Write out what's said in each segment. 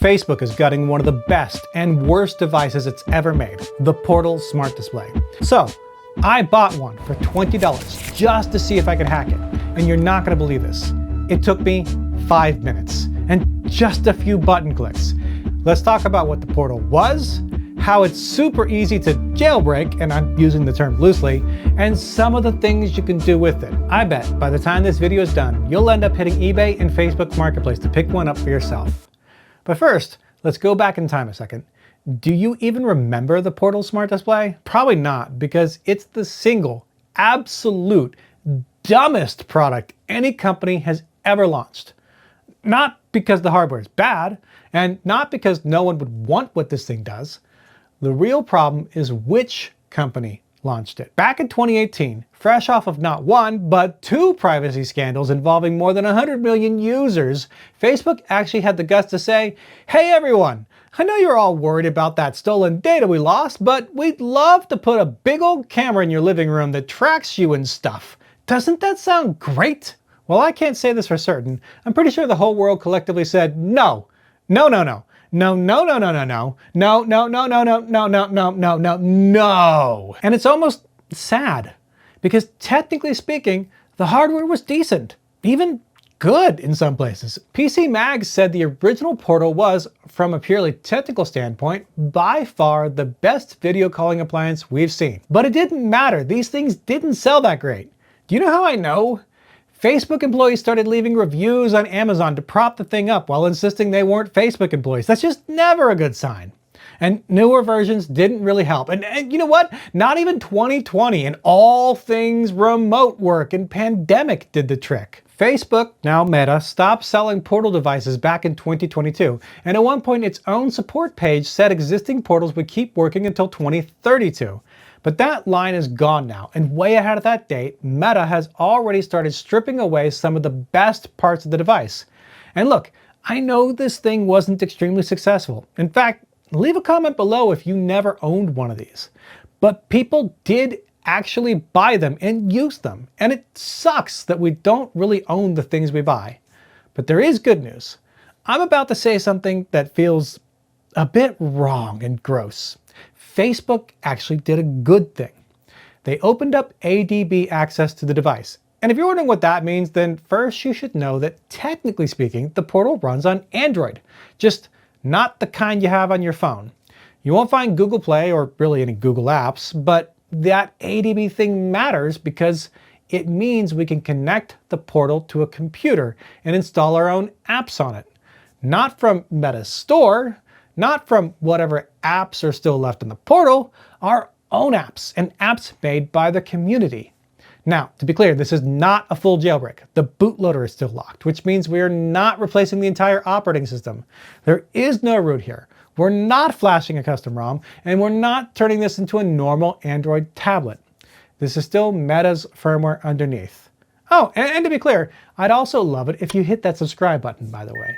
Facebook is gutting one of the best and worst devices it's ever made, the Portal Smart Display. So, I bought one for $20 just to see if I could hack it. And you're not gonna believe this. It took me 5 minutes and just a few button clicks. Let's talk about what the Portal was, how it's super easy to jailbreak, and I'm using the term loosely, and some of the things you can do with it. I bet by the time this video is done, you'll end up hitting eBay and Facebook Marketplace to pick one up for yourself. But first, let's go back in time a second. Do you even remember the Portal Smart Display? Probably not, because it's the single, absolute, dumbest product any company has ever launched. Not because the hardware is bad, and not because no one would want what this thing does. The real problem is which company launched it. Back in 2018, fresh off of not one, but two privacy scandals involving more than 100 million users, Facebook actually had the guts to say, "Hey everyone, I know you're all worried about that stolen data we lost, but we'd love to put a big old camera in your living room that tracks you and stuff. Doesn't that sound great?" Well, I can't say this for certain. I'm pretty sure the whole world collectively said, no, no, no, no. No, no, no, no, no, no, no, no, no, no, no, no, no, no, no, no, no. And it's almost sad, because technically speaking, the hardware was decent, even good in some places. PC Mag said the original Portal was, from a purely technical standpoint, by far the best video calling appliance we've seen. But it didn't matter, these things didn't sell that great. Do you know how I know? Facebook employees started leaving reviews on Amazon to prop the thing up while insisting they weren't Facebook employees. That's just never a good sign. And newer versions didn't really help. And you know what? Not even 2020 and all things remote work and pandemic did the trick. Facebook, now Meta, stopped selling Portal devices back in 2022. And at one point its own support page said existing Portals would keep working until 2032. But that line is gone now, and way ahead of that date, Meta has already started stripping away some of the best parts of the device. And look, I know this thing wasn't extremely successful. In fact, leave a comment below if you never owned one of these. But people did actually buy them and use them, and it sucks that we don't really own the things we buy. But there is good news. I'm about to say something that feels a bit wrong and gross. Facebook actually did a good thing. They opened up ADB access to the device. And if you're wondering what that means, then first you should know that technically speaking, the Portal runs on Android, just not the kind you have on your phone. You won't find Google Play or really any Google apps, but that ADB thing matters because it means we can connect the Portal to a computer and install our own apps on it. Not from Meta's store, not from whatever apps are still left in the Portal, our own apps and apps made by the community. Now, to be clear, this is not a full jailbreak. The bootloader is still locked, which means we are not replacing the entire operating system. There is no root here. We're not flashing a custom ROM, and we're not turning this into a normal Android tablet. This is still Meta's firmware underneath. Oh, and to be clear, I'd also love it if you hit that subscribe button, by the way.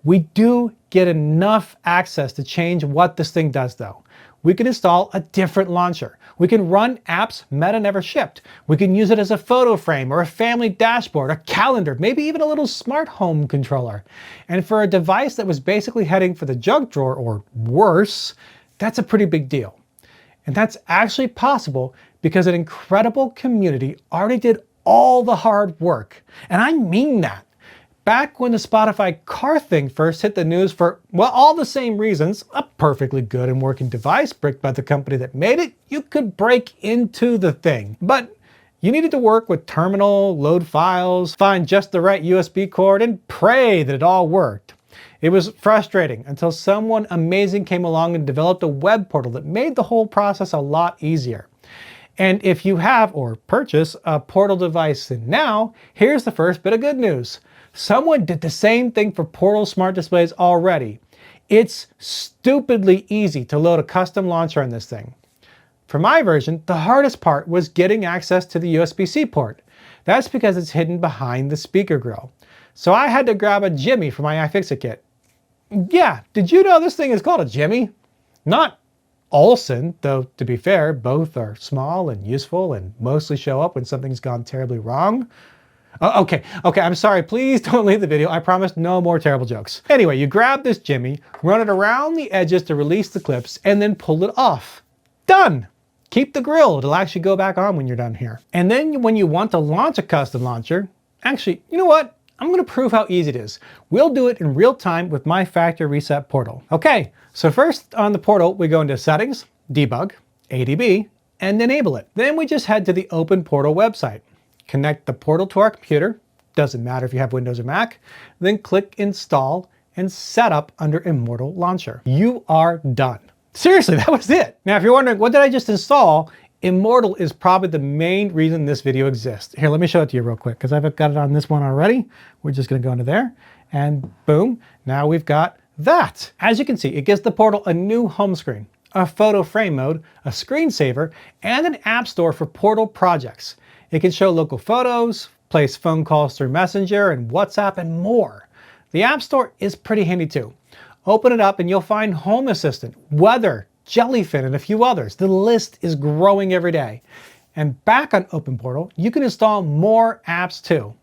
We do get enough access to change what this thing does though. We can install a different launcher. We can run apps Meta never shipped. We can use it as a photo frame or a family dashboard, a calendar, maybe even a little smart home controller. And for a device that was basically heading for the junk drawer or worse, that's a pretty big deal. And that's actually possible because an incredible community already did all the hard work. And I mean that. Back when the Spotify car thing first hit the news for, well, all the same reasons, a perfectly good and working device bricked by the company that made it, you could break into the thing. But you needed to work with terminal, load files, find just the right USB cord, and pray that it all worked. It was frustrating until someone amazing came along and developed a web portal that made the whole process a lot easier. And if you have or purchase a Portal device now, here's the first bit of good news. Someone did the same thing for Portal Smart Displays already. It's stupidly easy to load a custom launcher on this thing. For my version, the hardest part was getting access to the USB-C port. That's because it's hidden behind the speaker grill. So I had to grab a Jimmy for my iFixit kit. Yeah, did you know this thing is called a Jimmy? Not Olsen, though to be fair, both are small and useful and mostly show up when something's gone terribly wrong. Okay, I'm sorry. Please don't leave the video. I promise no more terrible jokes. Anyway, you grab this jimmy, run it around the edges to release the clips, and then pull it off. Done! Keep the grill. It'll actually go back on when you're done here. And then when you want to launch a custom launcher, actually, you know what? I'm going to prove how easy it is. We'll do it in real time with my factory reset portal. Okay, so first on the portal, we go into Settings, Debug, ADB, and enable it. Then we just head to the Open Portal website. Connect the portal to our computer, doesn't matter if you have Windows or Mac, then click Install and Setup under Immortal Launcher. You are done. Seriously, that was it. Now, if you're wondering, what did I just install? Immortal is probably the main reason this video exists. Here, let me show it to you real quick, because I've got it on this one already. We're just gonna go into there, and boom, now we've got that. As you can see, it gives the portal a new home screen, a photo frame mode, a screensaver, and an app store for portal projects. It can show local photos, place phone calls through Messenger and WhatsApp, and more. The App Store is pretty handy too. Open it up and you'll find Home Assistant, Weather, Jellyfin, and a few others. The list is growing every day. And back on Open Portal, you can install more apps too.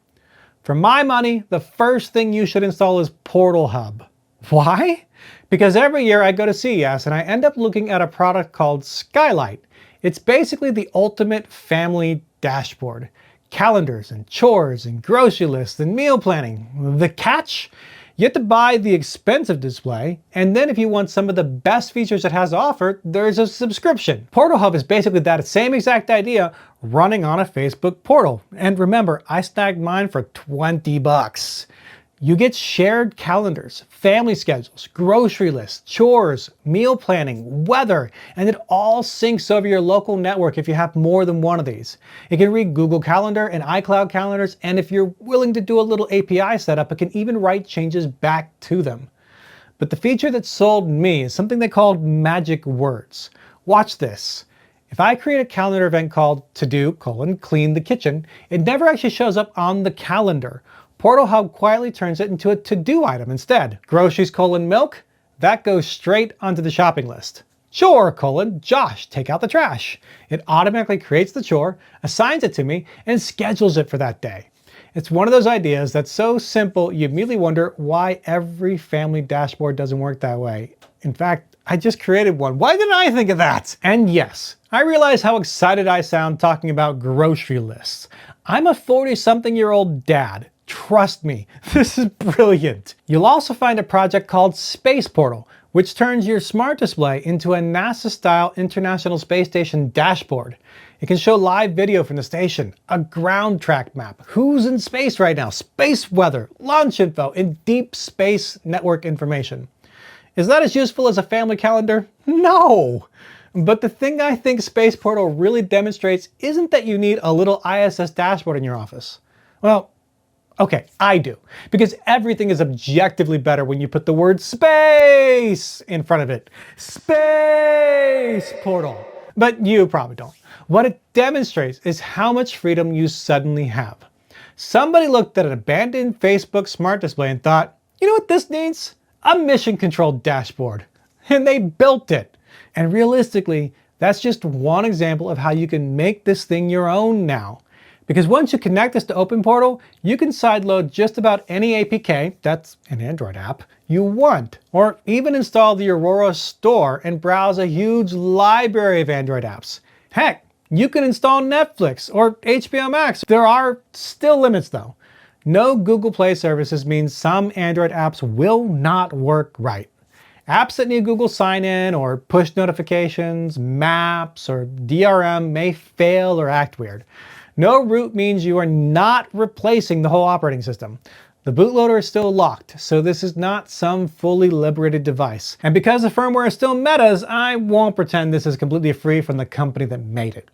For my money, the first thing you should install is PortalHub. Why? Because every year I go to CES and I end up looking at a product called Skylight. It's basically the ultimate family dashboard. Calendars and chores and grocery lists and meal planning. The catch? You have to buy the expensive display, and then if you want some of the best features it has to offer, there's a subscription. PortalHub is basically that same exact idea running on a Facebook portal. And remember, I snagged mine for 20 bucks. You get shared calendars, family schedules, grocery lists, chores, meal planning, weather, and it all syncs over your local network if you have more than one of these. It can read Google Calendar and iCloud calendars, and if you're willing to do a little API setup, it can even write changes back to them. But the feature that sold me is something they called magic words. Watch this. If I create a calendar event called to-do, clean the kitchen, it never actually shows up on the calendar. PortalHub quietly turns it into a to-do item instead. Groceries, milk, that goes straight onto the shopping list. Chore, Josh, take out the trash. It automatically creates the chore, assigns it to me, and schedules it for that day. It's one of those ideas that's so simple you immediately wonder why every family dashboard doesn't work that way. In fact, I just created one. Why didn't I think of that? And yes, I realize how excited I sound talking about grocery lists. I'm a 40-something-year-old dad. Trust me, this is brilliant. You'll also find a project called Space Portal, which turns your smart display into a NASA-style International Space Station dashboard. It can show live video from the station, a ground track map, who's in space right now, space weather, launch info, and deep space network information. Is that as useful as a family calendar? No! But the thing I think Space Portal really demonstrates isn't that you need a little ISS dashboard in your office. Well, okay, I do, because everything is objectively better when you put the word space in front of it. Space Portal. But you probably don't. What it demonstrates is how much freedom you suddenly have. Somebody looked at an abandoned Facebook smart display and thought, you know what this needs? A mission-controlled dashboard. And they built it. And realistically, that's just one example of how you can make this thing your own now. Because once you connect this to Open Portal, you can sideload just about any APK, that's an Android app, you want. Or even install the Aurora store and browse a huge library of Android apps. Heck, you can install Netflix or HBO Max. There are still limits though. No Google Play services means some Android apps will not work right. Apps that need Google sign-in or push notifications, maps, or DRM may fail or act weird. No root means you are not replacing the whole operating system. The bootloader is still locked, so this is not some fully liberated device. And because the firmware is still Meta's, I won't pretend this is completely free from the company that made it.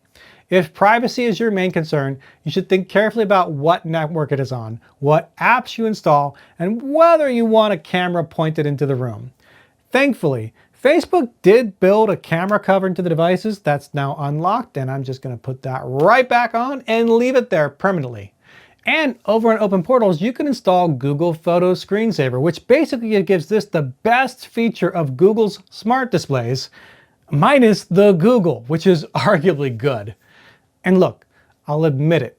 If privacy is your main concern, you should think carefully about what network it is on, what apps you install, and whether you want a camera pointed into the room. Thankfully, Facebook did build a camera cover into the devices that's now unlocked, and I'm just going to put that right back on and leave it there permanently. And over on Open Portals, you can install Google Photos Screensaver, which basically gives this the best feature of Google's smart displays, minus the Google, which is arguably good. And look, I'll admit it,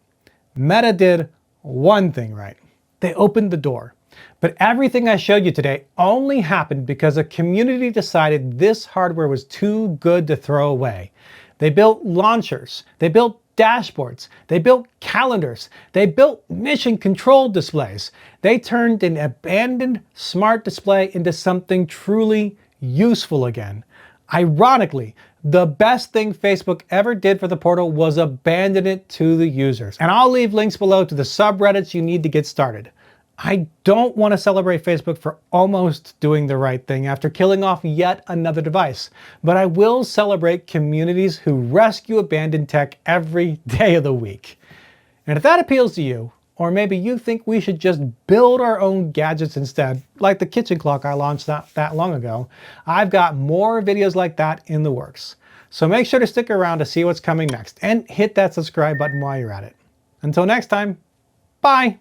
Meta did one thing right. They opened the door. But everything I showed you today only happened because a community decided this hardware was too good to throw away. They built launchers, they built dashboards, they built calendars, they built mission control displays. They turned an abandoned smart display into something truly useful again. Ironically, the best thing Facebook ever did for the Portal was abandon it to the users. And I'll leave links below to the subreddits you need to get started. I don't want to celebrate Facebook for almost doing the right thing after killing off yet another device, but I will celebrate communities who rescue abandoned tech every day of the week. And if that appeals to you, or maybe you think we should just build our own gadgets instead, like the kitchen clock I launched not that long ago, I've got more videos like that in the works. So make sure to stick around to see what's coming next, and hit that subscribe button while you're at it. Until next time, bye!